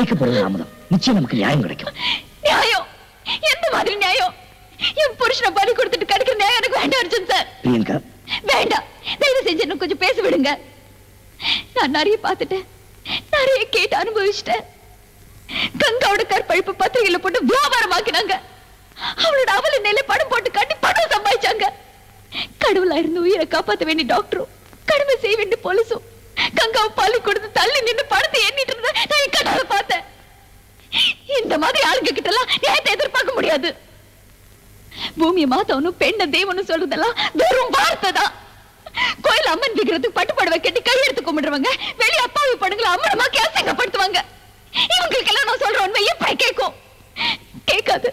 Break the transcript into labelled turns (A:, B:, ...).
A: வைக்கப்படுறது அமுதம். நிச்சயம் நமக்கு நியாயம் கிடைக்கும்.
B: நியாயம்? எந்த மாதிரி நியாயம்? என் புருஷனை பலி கொடுத்துட்டு கிடைக்கிற நியாயம் எனக்கு வேண்டாம் அர்ஜுன் சார்.
A: பிரியங்கா
B: வேண்டாம், தயவு செஞ்சு எனக்கு கொஞ்சம் பேச விடுங்க. நான் நிறைய பார்த்துட்டேன், நிறைய கேட்டு அனுபவிச்சிட்டேன். கங்காவோட கற்பழிப்பு பத்திரிகையில போட்டு வியாபாரமாக்கினாங்க. அவளோட அவல நிலை படம் போட்டு காட்டி பணம் சம்பாதிச்சாங்க. கடவுளா இருந்து உயிரை காப்பாற்ற வேண்டிய டாக்டரும் கடமை செய்ய வேண்டிய போலீஸும் கங்காவை பலி கொடுத்து தள்ளி நின்று படத்தை எண்ணிட்டு இருந்த நான் என் கண்ணால பார்த்தேன். இந்த மாதிரி ஆளுங்க கிட்ட எல்லாம் நேரத்தை எதிர்பார்க்க முடியாது. பூமியை மாத்தவனும் பெண்ண தேவனும் சொல்றதெல்லாம் வெறும் வார்த்தை தான். கோயில் அம்மன் விக்கிரத்துக்கு பட்டுப்படவை கட்டி கையெடுத்து கும்பிடுறவங்க வெளியே அப்பாவி படங்களை அம்மனமாக்கி அசிங்கப்படுத்துவாங்க. இவங்களுக்கு எல்லாம் நான் சொல்ற உண்மை எப்படி கேட்கும்? கேட்காது.